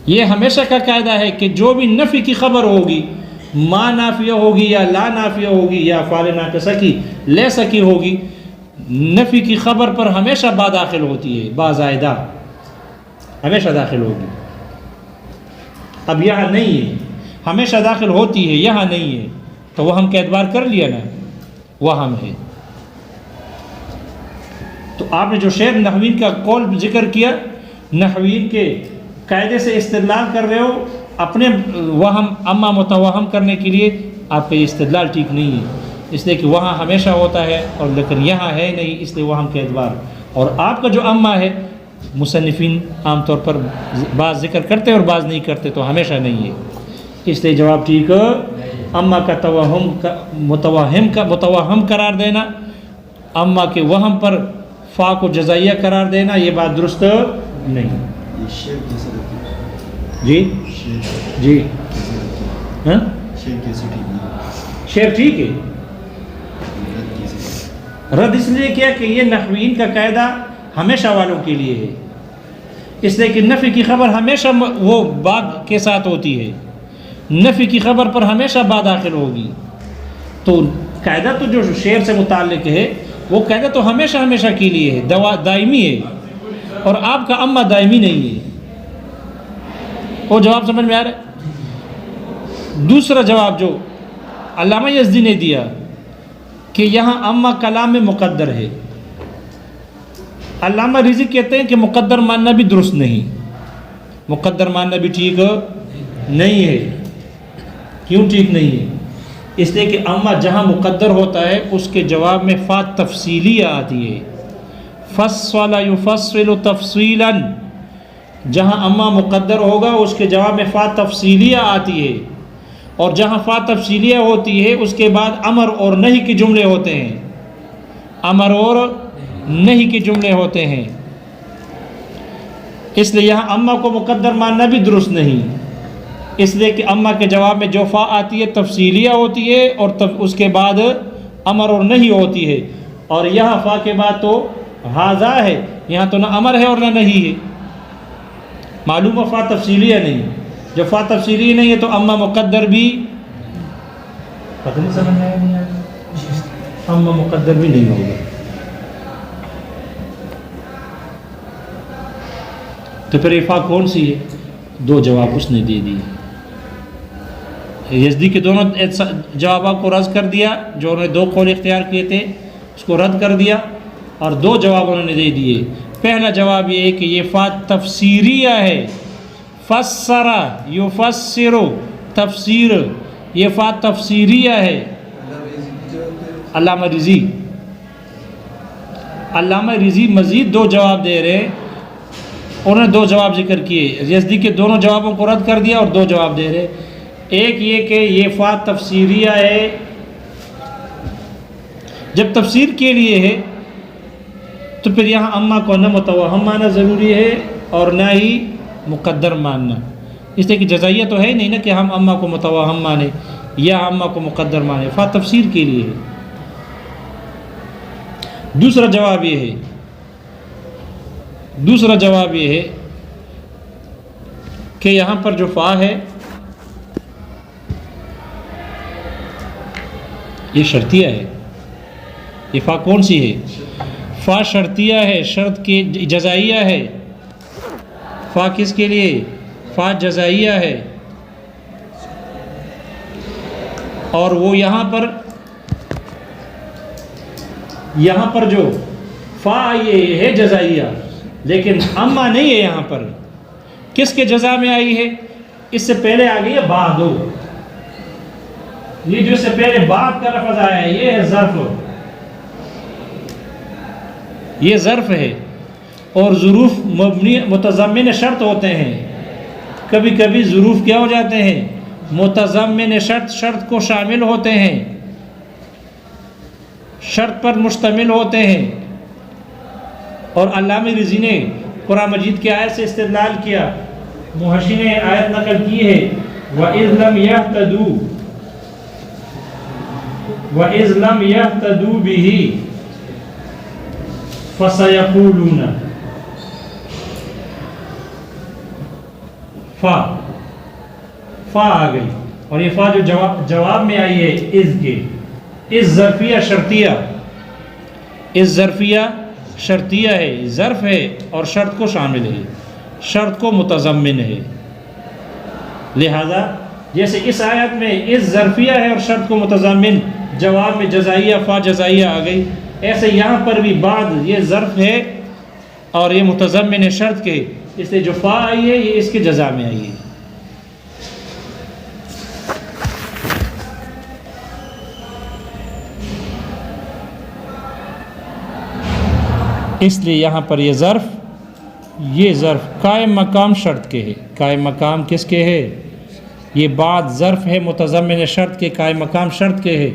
یہ ہمیشہ کا قاعدہ ہے کہ جو بھی نفی کی خبر ہوگی، ما نافیہ ہوگی یا لا نافیہ ہوگی یا فعل ناقصہ کی لیسا کی ہوگی، نفی کی خبر پر ہمیشہ با داخل ہوتی ہے، با زائدہ ہمیشہ داخل ہوگی۔ اب یہاں نہیں ہے، ہمیشہ داخل ہوتی ہے، یہاں نہیں ہے، تو وہ ہم کا اعتبار کر لیا نا، وہ ہم ہے۔ تو آپ نے جو شعر نحوین کا قول ذکر کیا، نحوین کے قاعدے سے استدلال کر رہے ہو، اپنے وہم اما متوہم کرنے کے لیے آپ کا یہ استدلال ٹھیک نہیں ہے، اس لیے کہ وہاں ہمیشہ ہوتا ہے اور لیکن یہاں ہے نہیں، اس لیے وہم کے اعتبار۔ اور آپ کا جو اما ہے، مصنفین عام طور پر بعض ذکر کرتے اور بعض نہیں کرتے، تو ہمیشہ نہیں ہے، اس لیے جواب ٹھیک ہے۔ اما کا متوہم قرار دینا، اما کے وہم پر فا کو جزائیہ قرار دینا، یہ بات درست نہیں۔ جی جی ہاں شعر ٹھیک ہے، رد اس لیے کیا کہ یہ نحوین کا قاعدہ ہمیشہ والوں کے لیے ہے، اس لیے کہ نفی کی خبر ہمیشہ وہ با کے ساتھ ہوتی ہے، نفی کی خبر پر ہمیشہ با داخل ہوگی، تو قاعدہ تو جو شعر سے متعلق ہے وہ قاعدہ تو ہمیشہ ہمیشہ کے لیے ہے، دائمی ہے، اور آپ کا اما دائمی نہیں ہے۔ وہ جواب سمجھ میں آ رہا ہے؟ دوسرا جواب جو علامہ یزدی نے دیا کہ یہاں اما کلام میں مقدر ہے، علامہ رضی کہتے ہیں کہ مقدر ماننا بھی درست نہیں، مقدر ماننا بھی ٹھیک نہیں ہے۔ کیوں ٹھیک نہیں ہے؟ اس لیے کہ اما جہاں مقدر ہوتا ہے اس کے جواب میں فا تفصیلیہ آتی ہے، فصل یفصل تفصیلا، جہاں اما مقدر ہوگا اس کے جواب میں فا تفصیلیہ آتی ہے، اور جہاں فا تفصیلیہ ہوتی ہے اس کے بعد امر اور نہی کے جملے ہوتے ہیں، امر اور نہی کے جملے ہوتے ہیں، اس لیے یہاں اما کو مقدر ماننا بھی درست نہیں، اس لیے کہ اما کے جواب میں جو فا آتی ہے تفصیلیہ ہوتی ہے، اور اس کے بعد امر اور نہی ہوتی ہے، اور یہاں فا کے بعد تو ہاذا ہے، یہاں تو نہ امر ہے اور نہ نہی ہے، معلوم فا تفصیلیہ نہیں، جب فا تفصیلیہ نہیں ہے تو اما مقدر بھی پتہ نہیں سمجھ میں آیا، اما مقدر بھی نہیں ہوگا۔ تو پھر فا کون سی ہے؟ دو جواب اس نے دے دیے، یزدی کے دونوں جوابات کو رد کر دیا، جو انہوں نے دو قول اختیار کیے تھے اس کو رد کر دیا، اور دو جواب انہوں نے دے دیے۔ پہلا جواب یہ ہے کہ یہ فا تفسیریہ ہے، فسر یفسر تفسیر، یہ فا تفسیریہ ہے۔ علامہ رضی مزید دو جواب دے رہے ہیں، انہوں نے دو جواب ذکر کیے، یزدی کے دونوں جوابوں کو رد کر دیا اور دو جواب دے رہے۔ ایک یہ کہ یہ فا تفسیریہ ہے، جب تفسیر کے لیے ہے تو پھر یہاں اما کو نہ متوہم ماننا ضروری ہے اور نہ ہی مقدر ماننا، اس لیے کہ جزائیہ تو ہے نہیں نا کہ ہم اما کو متوہم مانیں یا اما کو مقدر مانیں، فا تفسیر کے لیے ہے۔ دوسرا جواب یہ ہے کہ یہاں پر جو فا ہے یہ شرطیہ ہے، یہ فا کون سی ہے؟ فا شرطیہ ہے، شرط کی جزائیہ ہے۔ فا کس کے لیے؟ فا جزائیہ ہے، اور وہ یہاں پر جو فا یہ ہے جزائیہ، لیکن اما نہیں ہے یہاں پر۔ کس کے جزا میں آئی ہے؟ اس سے پہلے آ گئی ہے بعد، یہ جو سے پہلے بعد کا لفظ آیا ہے یہ ہے ظرف، یہ ظرف ہے، اور ظروف مبنی متضمن شرط ہوتے ہیں، کبھی کبھی ظروف کیا ہو جاتے ہیں؟ متضمن شرط کو شامل ہوتے ہیں، شرط پر مشتمل ہوتے ہیں۔ اور علامہ رضی نے قرآن مجید کی آیت سے استدلال کیا، محشی نے آیت نقل کی ہے، وَإِذْ لَمْ يَهْتَدُوا بِهِ فَسَيَقُولُونَ، فا آ گئی، اور یہ فا جو جواب میں آئی ہے از کے، از ظرفیہ شرطیہ، از ظرفیہ شرطیہ ہے، ظرف ہے اور شرط کو شامل ہے، شرط کو متضمن ہے. لہذا جیسے اس آیت میں از ظرفیہ ہے اور شرط کو متضمن، جواب میں جزائیہ فا جزائیہ آ گئی، ایسے یہاں پر بھی بعد یہ ظرف ہے اور یہ متضمن ہے شرط کے، اس لیے جو فا آئی ہے یہ اس کے جزا میں آئی ہے. اس لیے یہاں پر یہ ظرف قائم مقام شرط کے ہے. قائم مقام کس کے ہے؟ یہ بعد ظرف ہے متضمن شرط کے، قائم مقام شرط کے ہے،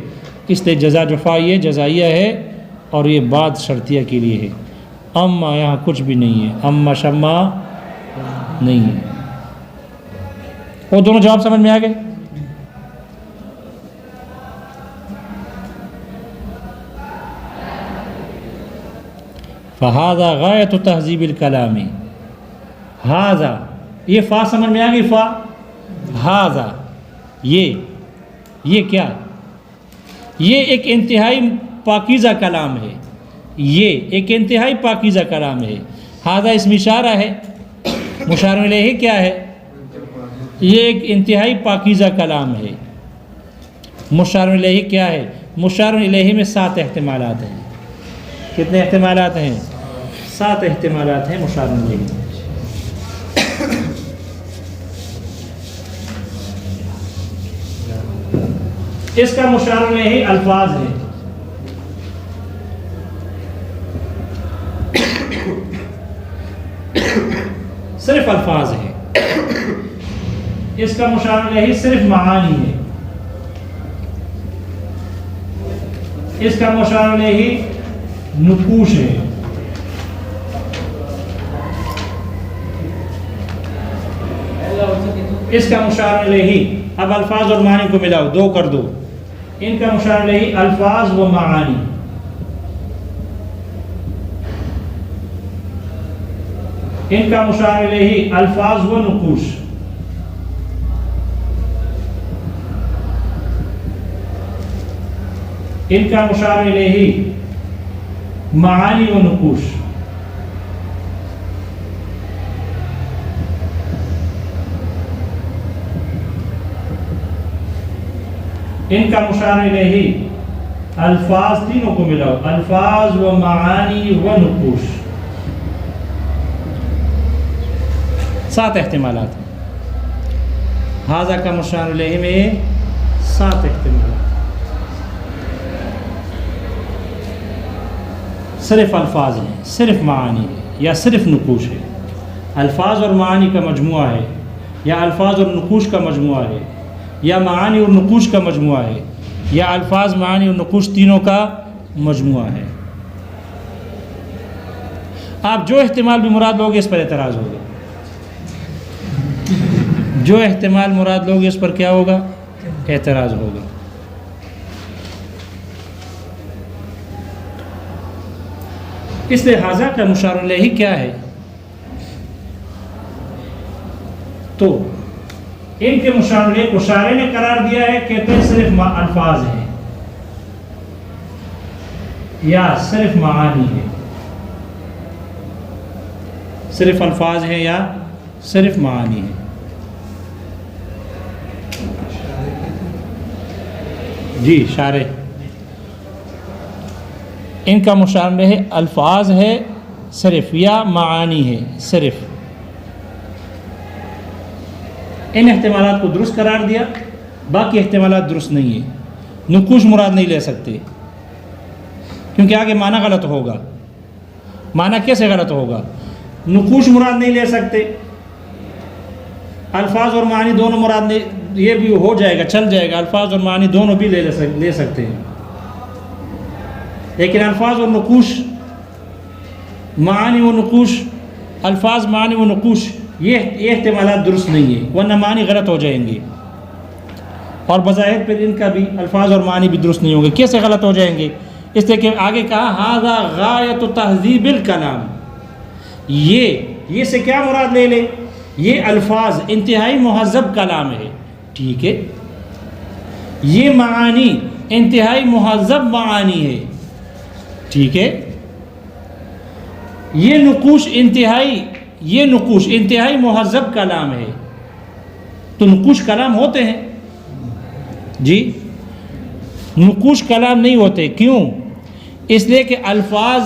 اس لیے جزا جو فا یہ جزائیہ ہے اور یہ بعد شرطیہ کے لیے ہے. اما یہاں کچھ بھی نہیں ہے، اما شما نہیں ہے. وہ دونوں جواب سمجھ میں آ گئے؟ فہذا غایت تہذیب الکلام، ہاذا یہ فا سمجھ میں آ گئی، فا ہاذا یہ کیا؟ یہ ایک انتہائی پاکیزہ کلام ہے، یہ ایک انتہائی پاکیزہ کلام ہے. ہاذا اسم اشارہ ہے، مشار الیہ کیا ہے؟ یہ ایک انتہائی پاکیزہ کلام ہے. مشار الیہ کیا ہے؟ مشار الیہ میں 7 احتمالات ہیں. کتنے احتمالات ہیں؟ 7 احتمالات ہیں مشار الیہ. اس کا مشار الیہ الفاظ ہے. صرف الفاظ ہے. اس کا مشار الیہ صرف معانی ہے. اس کا مشار الیہ نقوش ہے. اس کا مشار الیہ، اب الفاظ اور معنی کو ملاؤ، 2 کر دو. ان کا مشار الیہ الفاظ و معانی. ان کا مشار الیہ الفاظ و نقوش. ان کا مشار الیہ معانی و نقوش. ان کا مشار الیہ الفاظ، تینوں کو ملاؤ، الفاظ و معانی و نقوش. 7 احتمالات ہیں. ہاذا کا مشار الیہ میں 7 احتمالات. صرف الفاظ ہیں، صرف معانی ہے، یا صرف نقوش ہے. الفاظ اور معانی کا مجموعہ ہے، یا الفاظ اور نقوش کا مجموعہ ہے، یا معانی اور نقوش کا مجموعہ ہے، یا الفاظ معانی اور نقوش تینوں کا مجموعہ ہے. آپ جو احتمال بھی مراد لوگے اس پر اعتراض ہوگا. جو احتمال مراد لوگے اس پر کیا ہوگا؟ اعتراض ہوگا. اس لحاظہ کا مشار الیہ کیا ہے؟ تو ان کے مشار الیہ کو شارع نے قرار دیا ہے، کہتے ہیں صرف الفاظ ہیں یا صرف معانی ہے. صرف الفاظ ہیں یا صرف معانی ہے. جی شارع ان کا مشار الیہ الفاظ ہے صرف یا معانی ہے صرف. ان احتمالات کو درست قرار دیا، باقی احتمالات درست نہیں ہیں. نقوش مراد نہیں لے سکتے کیونکہ آگے معنی غلط ہوگا. معنی کیسے غلط ہوگا؟ نقوش مراد نہیں لے سکتے، الفاظ اور معنی دونوں مراد نہیں، یہ بھی ہو جائے گا، چل جائے گا. الفاظ اور معنی دونوں بھی لے سکتے ہیں، لیکن الفاظ اور نقوش، معانی و نقوش، الفاظ معانی و نقوش، یہ احتمالات درست نہیں ہے، ورنہ معنی غلط ہو جائیں گے. اور بظاہر پھر ان کا بھی الفاظ اور معنی بھی درست نہیں ہوں گے. کیسے غلط ہو جائیں گے؟ اس لیے کہ آگے کہا ھذا غایت تہذیب الکلام. یہ سے کیا مراد لے لے؟ یہ الفاظ انتہائی مہذب کلام ہے، ٹھیک ہے، یہ معانی انتہائی مہذب معانی ہے، ٹھیک ہے، یہ نقوش انتہائی مہذب کلام ہے۔ تو نقوش کلام ہوتے ہیں جی، نقوش کلام نہیں ہوتے، کیوں؟ اس لیے کہ الفاظ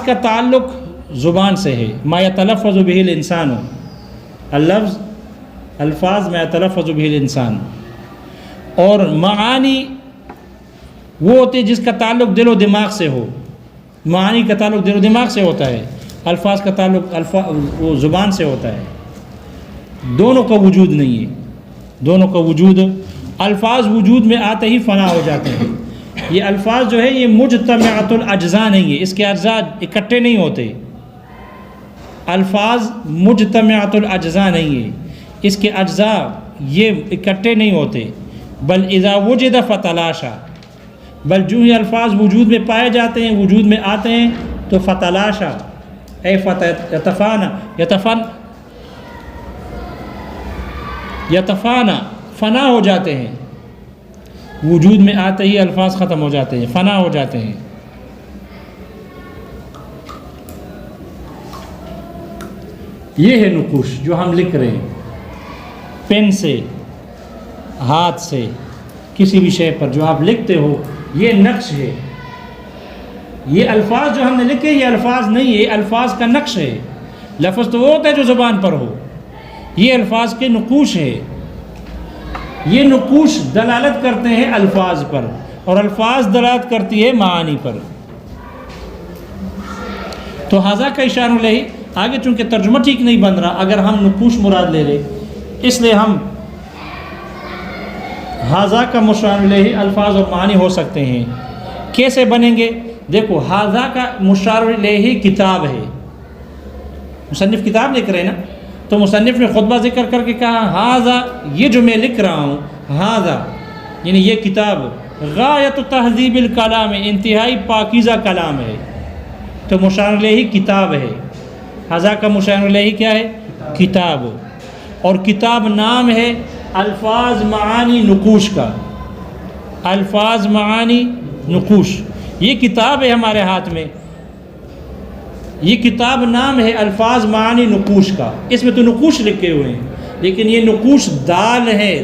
کا تعلق زبان سے ہے، ما یتلفظ به الانسان، الفاظ ما یتلفظ به الانسان، اور معانی وہ ہوتے جس کا تعلق دل و دماغ سے ہو، معانی کا تعلق دل و دماغ سے ہوتا ہے، الفاظ کا تعلق وہ زبان سے ہوتا ہے۔ دونوں کا وجود نہیں ہے، دونوں کا وجود، الفاظ وجود میں آتے ہی فنا ہو جاتے ہیں۔ یہ الفاظ جو ہے یہ مجتمعۃ الاجزاء نہیں ہے، اس کے اجزاء اکٹھے نہیں ہوتے، الفاظ مجتمعۃ الاجزاء نہیں ہے، اس کے اجزاء یہ اکٹھے نہیں ہوتے، بل اذا وجد فتلاشا، بل جو ہی الفاظ وجود میں پائے جاتے ہیں، وجود میں آتے ہیں تو فتلاشا اے یتفانا فنا ہو جاتے ہیں، وجود میں آتے ہی الفاظ ختم ہو جاتے ہیں، فنا ہو جاتے ہیں۔ یہ ہے نقوش جو ہم لکھ رہے ہیں، پین سے، ہاتھ سے، کسی بھی شے پر جو آپ لکھتے ہو، یہ نقش ہے۔ یہ الفاظ جو ہم نے لکھے یہ الفاظ نہیں ہے، یہ الفاظ کا نقش ہے۔ لفظ تو وہ ہوتا ہے جو زبان پر ہو، یہ الفاظ کے نقوش ہے۔ یہ نقوش دلالت کرتے ہیں الفاظ پر، اور الفاظ دلالت کرتی ہے معانی پر۔ تو ھذا کا اشارہ الیہ، آگے چونکہ ترجمہ ٹھیک نہیں بن رہا اگر ہم نقوش مراد لے لیں، اس لیے ہم ھذا کا مشار الیہ الفاظ اور معانی ہو سکتے ہیں۔ کیسے بنیں گے؟ دیکھو، ھذا کا مشار الیہ کتاب ہے، مصنف کتاب لکھ رہے ہیں نا، تو مصنف نے خطبہ ذکر کر کے کہا ھذا، یہ جو میں لکھ رہا ہوں، ھذا یعنی یہ کتاب غایت تہذیب الکلام، انتہائی پاکیزہ کلام ہے، تو مشار الیہ کتاب ہے۔ ھذا کا مشار الیہ کیا ہے؟ کتاب، اور کتاب نام ہے الفاظ معانی نقوش کا، الفاظ معانی نقوش، یہ کتاب ہے ہمارے ہاتھ میں، یہ کتاب نام ہے الفاظ معانی نقوش کا۔ اس میں تو نقوش لکھے ہوئے ہیں، لیکن یہ نقوش دال ہے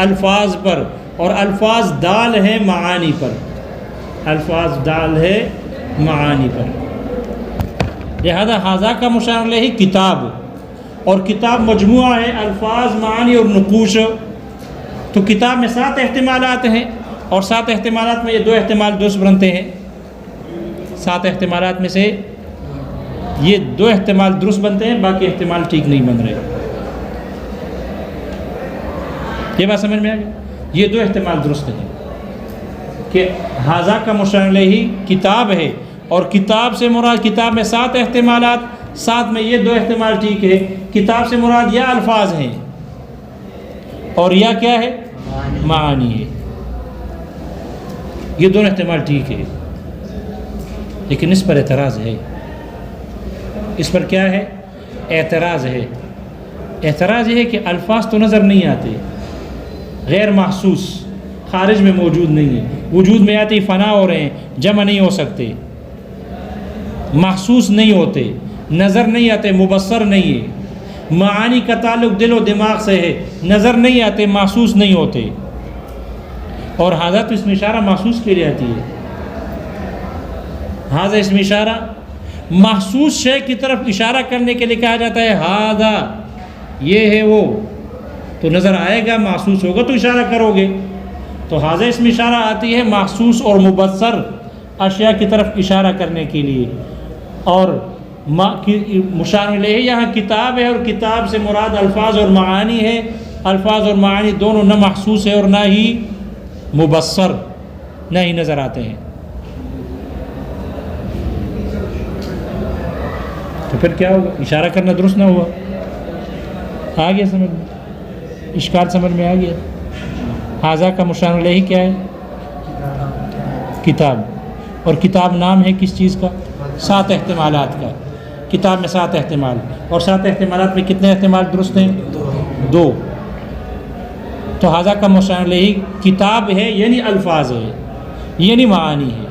الفاظ پر، اور الفاظ دال ہے معانی پر، الفاظ دال ہے معانی پر۔ لہذا ھذا کا مشار الیہ کتاب، اور کتاب مجموعہ ہے الفاظ معانی اور نقوش۔ تو کتاب میں 7 احتمالات ہیں، اور 7 احتمالات میں یہ 2 احتمال درست بنتے ہیں، 7 احتمالات میں سے یہ 2 احتمال درست بنتے ہیں، باقی احتمال ٹھیک نہیں بن رہے۔ یہ بات سمجھ میں آ گئی؟ یہ 2 احتمال درست ہیں کہ ھذا کا مشار الیہ کتاب ہے، اور کتاب سے مراد، کتاب میں 7 احتمالات، 7 میں یہ 2 احتمال ٹھیک ہے، کتاب سے مراد یا الفاظ ہیں اور یا کیا ہے؟ معانی ہے۔ یہ دونوں احتمال ٹھیک ہے، لیکن اس پر اعتراض ہے۔ اس پر کیا ہے؟ اعتراض ہے۔ اعتراض یہ ہے کہ الفاظ تو نظر نہیں آتے، غیر محسوس، خارج میں موجود نہیں ہے، وجود میں آتے ہی فنا ہو رہے ہیں، جمع نہیں ہو سکتے، محسوس نہیں ہوتے، نظر نہیں آتے، مبصر نہیں ہے، معانی کا تعلق دل و دماغ سے ہے، نظر نہیں آتے، محسوس نہیں ہوتے۔ اور ھذا تو اسم اشارہ محسوس کے لیے آتی ہے، ھذا اسم اشارہ محسوس شے کی طرف اشارہ کرنے کے لیے کہا جاتا ہے ھذا، یہ ہے وہ، تو نظر آئے گا، محسوس ہوگا تو اشارہ کرو گے۔ تو ھذا اسم اشارہ آتی ہے محسوس اور مبصر اشیاء کی طرف اشارہ کرنے کے لیے، اور مشار الیہ یہاں کتاب ہے، اور کتاب سے مراد الفاظ اور معانی ہے۔ الفاظ اور معانی دونوں نہ محسوس ہے اور نہ ہی مبصر، نہ ہی نظر آتے ہیں۔ تو پھر کیا ہوگا؟ اشارہ کرنا درست نہ ہوا۔ آ گیا سمجھ میں؟ اشکال سمجھ میں آ گیا؟ ھذا کا مشار الیہ کیا ہے؟ کتاب، اور کتاب نام ہے کس چیز کا؟ 7 احتمالات کا. کتاب میں 7 احتمال، اور 7 احتمالات میں کتنے احتمال درست ہیں؟ 2. تو ھذا کا مشار الیہ کتاب ہے یعنی الفاظ ہے، یعنی معانی ہے.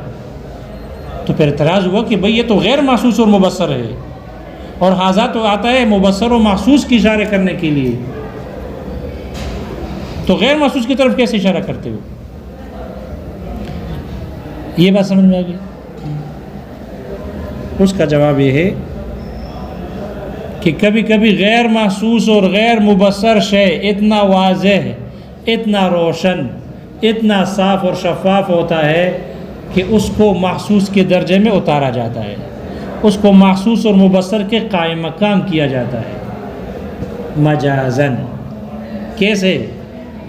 تو پھر اعتراض ہوا کہ بھئی یہ تو غیر محسوس اور مبصر ہے، اور ھذا تو آتا ہے مبصر و محسوس کی اشارہ کرنے کے لیے، تو غیر محسوس کی طرف کیسے اشارہ کرتے ہو؟ یہ بات سمجھ میں آ گئی؟ اس کا جواب یہ ہے کہ کبھی کبھی غیر محسوس اور غیر مبصر شے اتنا واضح، اتنا روشن، اتنا صاف اور شفاف ہوتا ہے کہ اس کو محسوس کے درجے میں اتارا جاتا ہے، اس کو محسوس اور مبصر کے قائم مقام کیا جاتا ہے مجازن. کیسے؟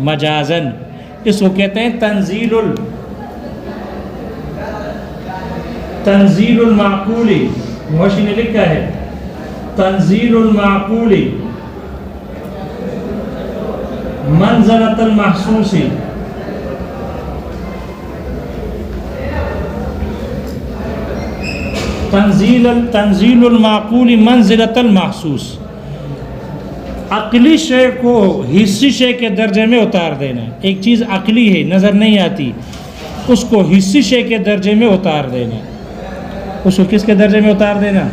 مجازن. اس کو کہتے ہیں تنزیل المعقولی. موشی نے لکھا ہے تنزیل المعقولی منزلۃ المحسوسی. تنزیل المعقول منزلۃ المحسوس، عقلی شے کو حسی شے کے درجے میں اتار دینا. ایک چیز عقلی ہے، نظر نہیں آتی، اس کو حسی شے کے درجے میں اتار دینا. اس کو کس کے درجے میں اتار دینا؟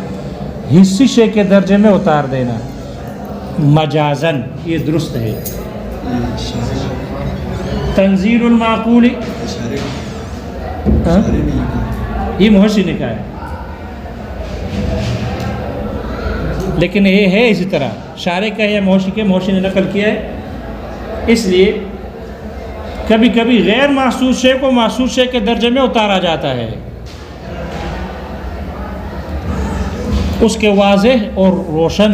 حسی شے کے درجے میں اتار دینا. مجازن یہ درست ہے. تنزیل المعقول یہ محشی نے کہا ہے، لیکن یہ ہے اسی طرح شارح کا ہے یا محشی نے نقل کیا ہے. اس لیے کبھی کبھی غیر محسوس شے کو محسوس شے کے درجے میں اتارا جاتا ہے، اس کے واضح اور روشن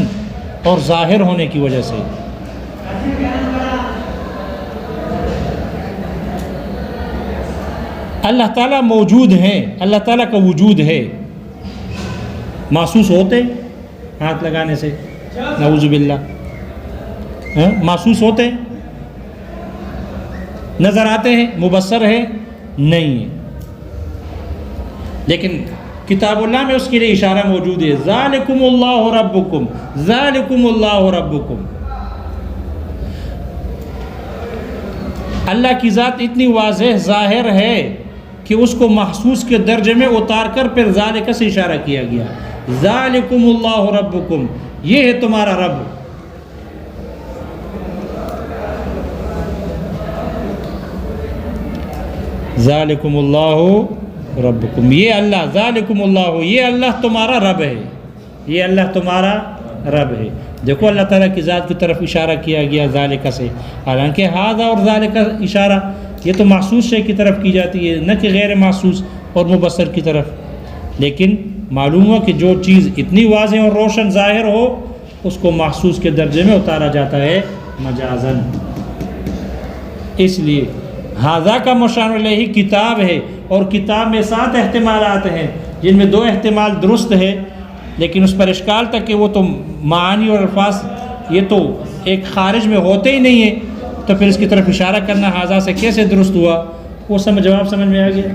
اور ظاہر ہونے کی وجہ سے. اللہ تعالیٰ موجود ہیں، اللہ تعالیٰ کا وجود ہے. محسوس ہوتے ہاتھ لگانے سے؟ نعوذ باللہ. محسوس ہوتے ہیں؟ نظر آتے ہیں؟ مبصر ہے؟ نہیں ہے. لیکن کتاب اللہ میں اس کے لیے اشارہ موجود ہے. ذالکم اللہ ربکم، ذالکم اللہ ربکم. اللہ کی ذات اتنی واضح ظاہر ہے کہ اس کو محسوس کے درجے میں اتار کر پھر ذالک سے اشارہ کیا گیا. ذالکم اللہ ربکم، یہ ہے تمہارا رب. ذالکم اللہ ربکم، یہ اللہ، ذالکم اللہ، یہ اللہ تمہارا رب ہے، یہ اللہ تمہارا رب ہے. دیکھو اللہ تعالیٰ کی ذات کی طرف اشارہ کیا گیا ذالک سے، حالانکہ ھذا اور ذالک اشارہ یہ تو محسوس شے کی طرف کی جاتی ہے، نہ کہ غیر محسوس اور مبصر کی طرف. لیکن معلوم ہوا کہ جو چیز اتنی واضح اور روشن ظاہر ہو اس کو محسوس کے درجے میں اتارا جاتا ہے مجازن. اس لیے ھذا کا مشار الیہ کتاب ہے، اور کتاب میں 7 احتمالات ہیں جن میں 2 احتمال درست ہے، لیکن اس پر اشکال تھا کہ وہ تو معانی اور الفاظ یہ تو ایک خارج میں ہوتے ہی نہیں ہیں، تو پھر اس کی طرف اشارہ کرنا ھذا سے کیسے درست ہوا؟ وہ جواب سمجھ میں آ گیا.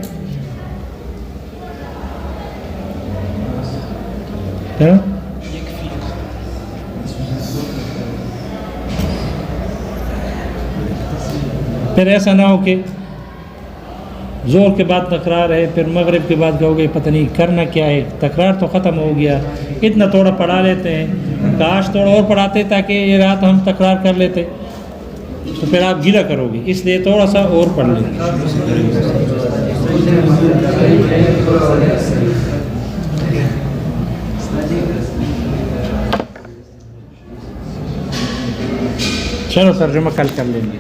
پھر ایسا نہ ہو کہ زور کے بعد تکرار ہے، پھر مغرب کے بعد کہو گے پتہ نہیں کرنا کیا ہے. تکرار تو ختم ہو گیا، اتنا تھوڑا پڑھا لیتے ہیں، کاش تھوڑا اور پڑھاتے تاکہ یہ رات ہم تکرار کر لیتے، تو پھر آپ گیلا کرو گے. اس لیے تھوڑا سا اور پڑھ لیں. چلو ترجمہ کل کر لیں گے.